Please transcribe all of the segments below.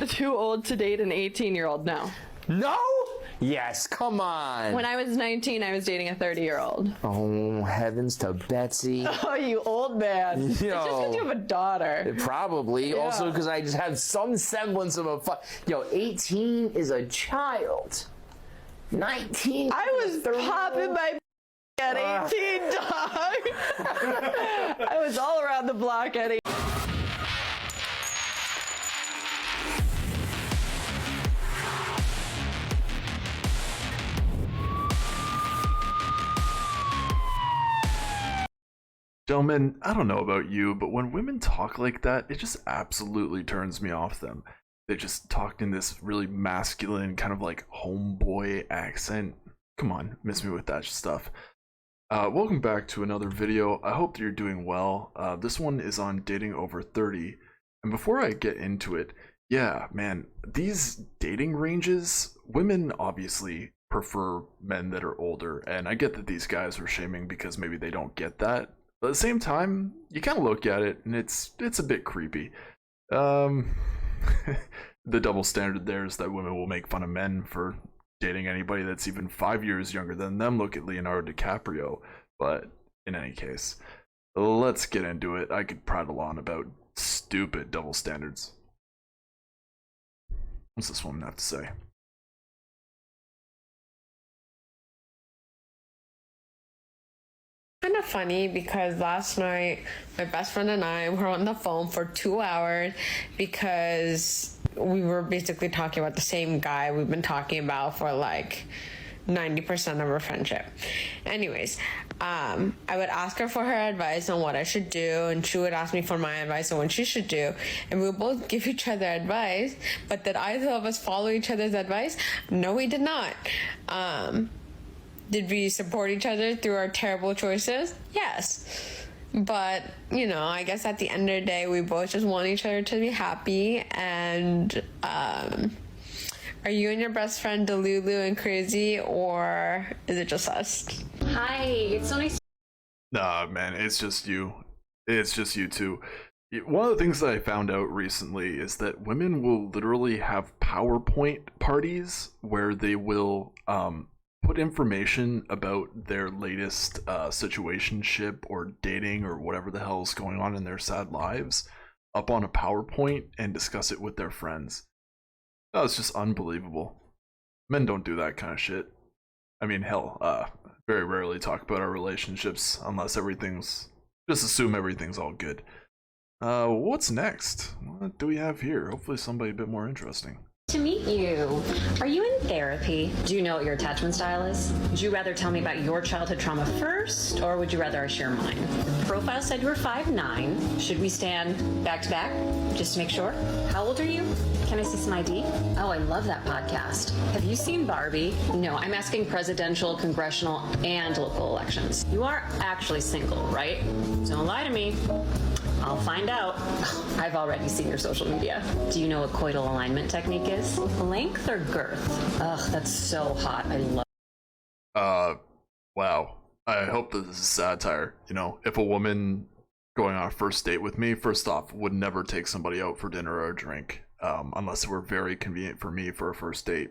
too old to date an 18-year-old? No. No? Yes, come on. When I was 19, I was dating a 30-year-old. Oh, heavens to Betsy. Oh, you old man. Yo. It's just because you have a daughter. Probably. Yeah. Also because I just have some semblance of a Yo, 18 is a child. 19. I was popping my at 18, dog. I was all around the block at 18. Gentlemen, I don't know about you, but when women talk like that, it just absolutely turns me off them. They just talk in this really masculine, kind of like homeboy accent. Come on, miss me with that stuff. Welcome back to another video. I hope that you're doing well. This one is on dating over 30. And before I get into it, yeah, man, these dating ranges, women obviously prefer men that are older. And I get that these guys are shaming because maybe they don't get that. But at the same time, you kind of look at it and it's a bit creepy. The double standard there is that women will make fun of men for dating anybody that's even 5 years younger than them. Look at Leonardo DiCaprio. But in any case, let's get into it. I could prattle on about stupid double standards. What's this woman have to say? Kind of funny because last night my best friend and I were on the phone for 2 hours because we were basically talking about the same guy we've been talking about for like 90% of our friendship. Anyways, I would ask her for her advice on what I should do, and she would ask me for my advice on what she should do, and we would both give each other advice. But did either of us follow each other's advice? No, we did not. Did we support each other through our terrible choices? Yes. But, you know, I guess at the end of the day, we both just want each other to be happy. And are you and your best friend delulu and crazy, or is it just us? Hi, it's so nice. Nah, man, it's just you. It's just you two. One of the things that I found out recently is that women will literally have PowerPoint parties where they will put information about their latest situationship or dating or whatever the hell is going on in their sad lives up on a PowerPoint and discuss it with their friends. Oh, it's just unbelievable. Men don't do that kind of shit. I mean, hell, very rarely talk about our relationships unless everything's, just assume everything's all good. What's next? What do we have here? Hopefully somebody a bit more interesting. To meet you. Are you in therapy? Do you know what your attachment style is? Would you rather tell me about your childhood trauma first, or would you rather I share mine? Profile said you were 5'9". Should we stand back to back just to make sure? How old are you? Can I see some ID? Oh, I love that podcast. Have you seen Barbie? No, I'm asking presidential, congressional, and local elections. You are actually single, right? Don't lie to me. I'll find out. I've already seen your social media. Do you know what coital alignment technique is? Length or girth? Ugh, that's so hot. I love. Wow. I hope this is satire. You know, if a woman going on a first date with me, first off, would never take somebody out for dinner or a drink, unless it were very convenient for me for a first date.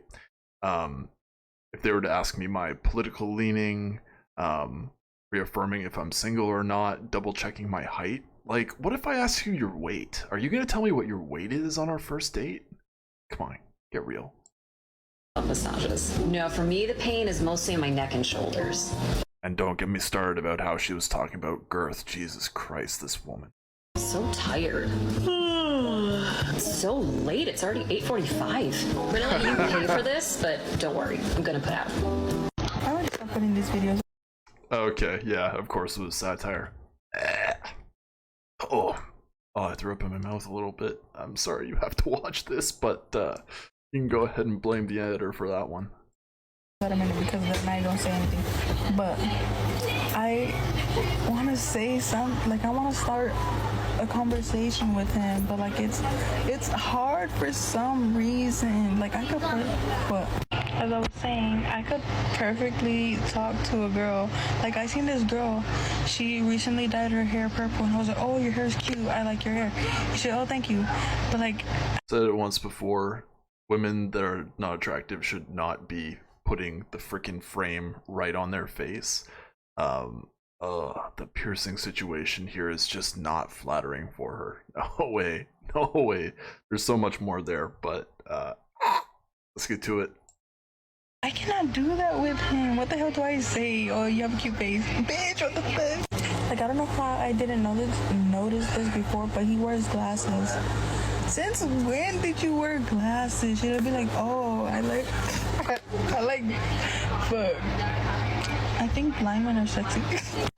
If they were to ask me my political leaning, reaffirming if I'm single or not, double checking my height. Like, what if I ask you your weight? Are you gonna tell me what your weight is on our first date? Come on, get real. massages. No, for me, the pain is mostly in my neck and shoulders. And don't get me started about how she was talking about girth. Jesus Christ, this woman. So tired. It's so late. It's already 8:45. I'm gonna let you pay for this, but don't worry. I'm gonna put out. I would stop putting these videos. Okay, yeah, of course it was satire. Oh, I threw up in my mouth a little bit. I'm sorry you have to watch this, but you can go ahead and blame the editor for that one. But a minute, because then I don't say anything. But I want to say something. Like, I want to start a conversation with him, but like it's hard for some reason. Like, I could put what. as I was saying, I could perfectly talk to a girl. Like, I seen this girl, she recently dyed her hair purple, and I was like, oh, your hair's cute, I like your hair. She said, oh, thank you. But like, Said it once before, women that are not attractive should not be putting the freaking frame right on their face. The piercing situation here is just not flattering for her. No way, no way. There's so much more there, but let's get to it. I cannot do that with him. What the hell do I say? Oh, you have a cute face. Bitch, what the fuck? Like, I don't know how I didn't notice this before, but he wears glasses. Since when did you wear glasses? Should I be like, oh, I like, fuck. I think blind men are sexy.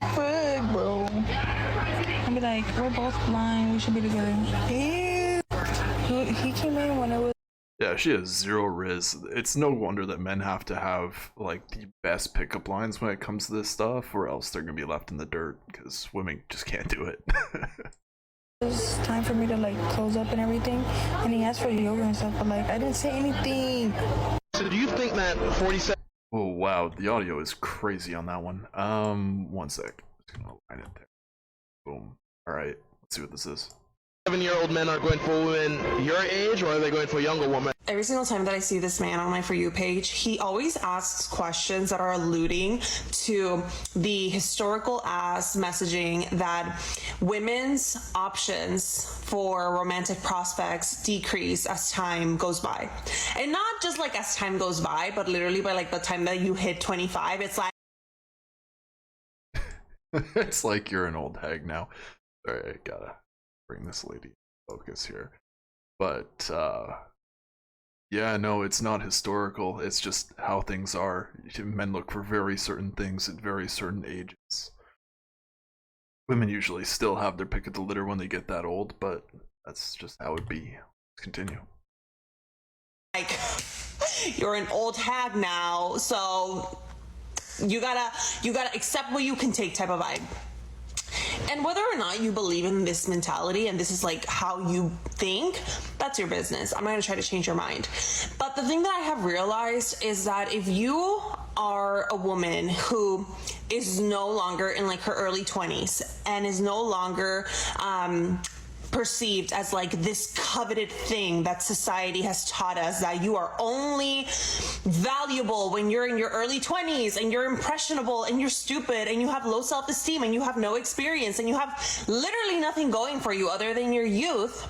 Fuck, bro. I'd be like, we're both blind, we should be together. Ew. He came in when I was... Yeah, she has zero riz. It's no wonder that men have to have like the best pickup lines when it comes to this stuff, or else they're gonna be left in the dirt, because women just can't do it. It's time for me to like close up and everything, and he asked for yoga and stuff, but like I didn't say anything. So do you think that 47 Oh wow, the audio is crazy on that one. One sec. Just gonna line it there. Boom. Alright, let's see what this is. 7-year-old men are going for women your age, or are they going for younger women? Every single time that I see this man on my For You page, he always asks questions that are alluding to the historical ass messaging that women's options for romantic prospects decrease as time goes by. And not just like as time goes by, but literally by like the time that you hit 25, it's like... It's like you're an old hag now. Alright, I gotta bring this lady focus here. But yeah, no, it's not historical, it's just how things are. Men look for very certain things at very certain ages. Women usually still have their pick of the litter when they get that old, but that's just how it be. Let's continue. Like, you're an old hag now, so you gotta accept what you can take type of vibe. And whether or not you believe in this mentality and this is like how you think, that's your business. I'm not gonna try to change your mind. But the thing that I have realized is that if you are a woman who is no longer in like her early 20s and is no longer perceived as like this coveted thing that society has taught us, that you are only valuable when you're in your early 20s and you're impressionable and you're stupid and you have low self-esteem and you have no experience and you have literally nothing going for you other than your youth.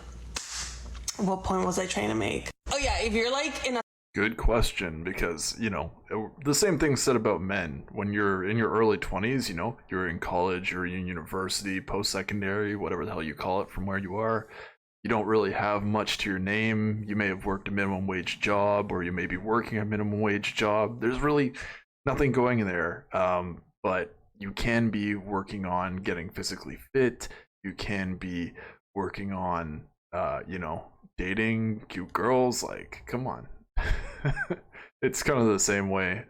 What point was I trying to make? Oh yeah, if you're like in a... Good question, because, you know, the same thing said about men. When you're in your early 20s, you know, you're in college, you're in university, post-secondary, whatever the hell you call it from where you are. You don't really have much to your name. You may have worked a minimum wage job, or you may be working a minimum wage job. There's really nothing going in there, but you can be working on getting physically fit. You can be working on, you know, dating cute girls. Like, come on. It's kind of the same way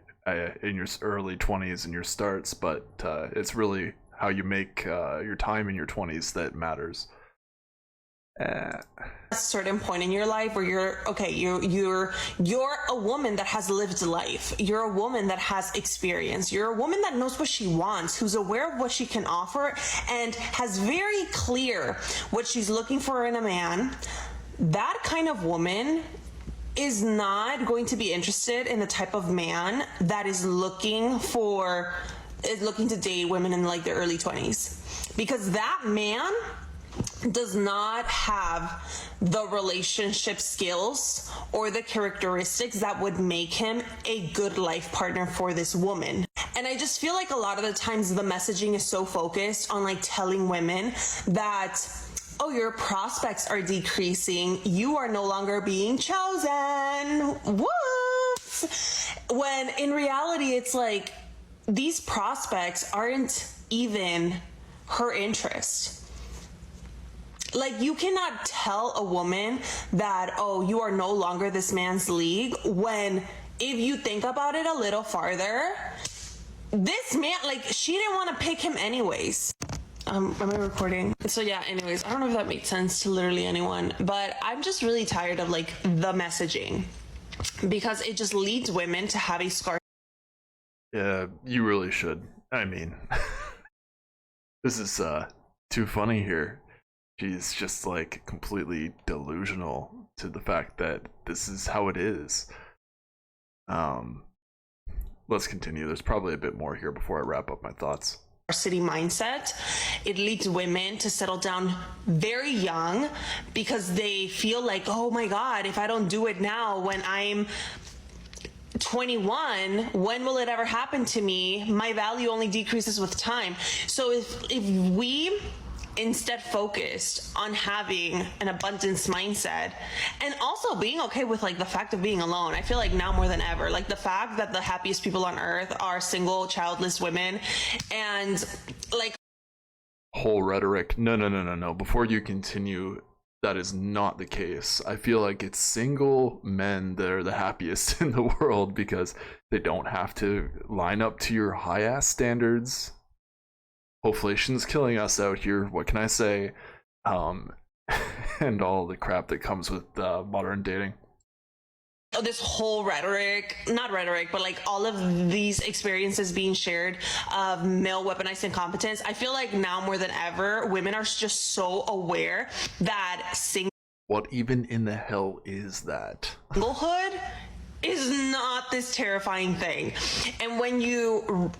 in your early 20s and your starts, but it's really how you make your time in your 20s that matters. A certain point in your life where you're okay, you're a woman that has lived life, you're a woman that has experience, you're a woman that knows what she wants, who's aware of what she can offer, and has very clear what she's looking for in a man. That kind of woman is not going to be interested in the type of man that is looking to date women in like their early 20s, because that man does not have the relationship skills or the characteristics that would make him a good life partner for this woman. And I just feel like a lot of the times the messaging is so focused on like telling women that, oh, your prospects are decreasing, you are no longer being chosen, whoops. When in reality, it's like, these prospects aren't even her interest. Like, you cannot tell a woman that, oh, you are no longer this man's league, when if you think about it a little farther, this man, like, she didn't want to pick him anyways. Am I recording? So yeah, anyways, I don't know if that makes sense to literally anyone, but I'm just really tired of like the messaging. because it just leads women to have a scar. Yeah, you really should. I mean, this is too funny here. She's just like completely delusional to the fact that this is how it is. Let's continue. There's probably a bit more here before I wrap up my thoughts. City mindset. It leads women to settle down very young because they feel like, oh my God, if I don't do it now when I'm 21, when will it ever happen to me? My value only decreases with time. So if we instead focused on having an abundance mindset and also being okay with like the fact of being alone, I feel like now more than ever, like the fact that the happiest people on earth are single, childless women, and like whole rhetoric. No. Before you continue, that is not the case. I feel like it's single men that are the happiest in the world because they don't have to line up to your high ass standards. Inflation's killing us out here. What can I say? And all the crap that comes with modern dating. This whole rhetoric, not rhetoric, but like all of these experiences being shared of male weaponized incompetence. I feel like now more than ever, women are just so aware that what even in the hell is that? Singlehood is not this terrifying thing. And when you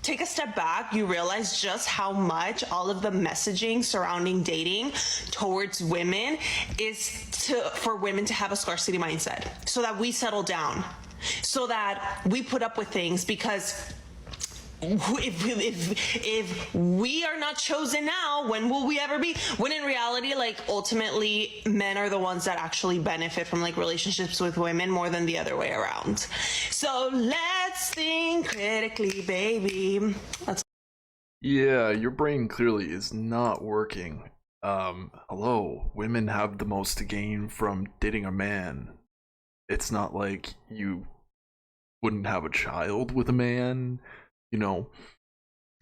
take a step back, you realize just how much all of the messaging surrounding dating towards women is for women to have a scarcity mindset, so that we settle down, so that we put up with things, because if we are not chosen now, when will we ever be? When in reality, like ultimately men are the ones that actually benefit from like relationships with women more than the other way around. So let's think critically, baby. Yeah, your brain clearly is not working. Hello, women have the most to gain from dating a man. It's not like you wouldn't have a child with a man. You know,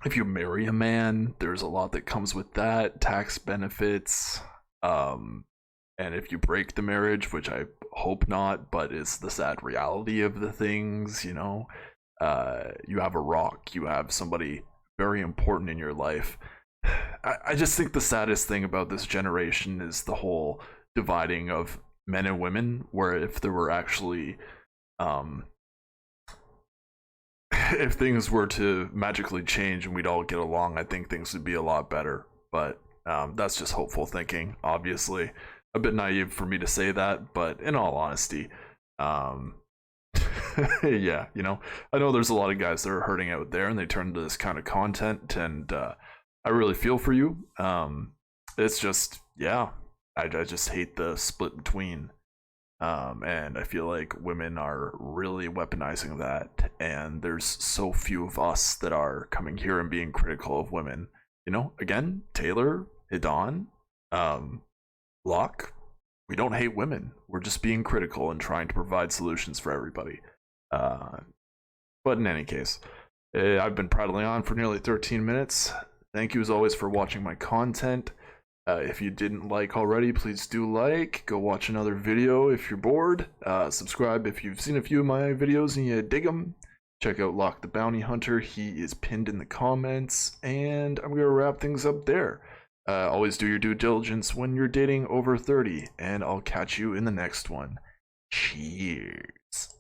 if you marry a man, there's a lot that comes with that, tax benefits, and if you break the marriage, which I hope not, but it's the sad reality of the things, you know, you have a rock, you have somebody very important in your life. I just think the saddest thing about this generation is the whole dividing of men and women, where if there were actually if things were to magically change and we'd all get along, I think things would be a lot better. But that's just hopeful thinking, obviously. A bit naive for me to say that, but in all honesty, yeah, you know, I know there's a lot of guys that are hurting out there and they turn to this kind of content, and I really feel for you. It's just, yeah, I just hate the split between. And I feel like women are really weaponizing that, and there's so few of us that are coming here and being critical of women. You know, again, Taylor, Hidan, Locke, we don't hate women. We're just being critical and trying to provide solutions for everybody. But in any case, I've been prattling on for nearly 13 minutes. Thank you as always for watching my content. If you didn't like already, please do like. Go watch another video if you're bored. Subscribe if you've seen a few of my videos and you dig them. Check out Locke the Bounty Hunter. He is pinned in the comments. And I'm going to wrap things up there. Always do your due diligence when you're dating over 30. And I'll catch you in the next one. Cheers.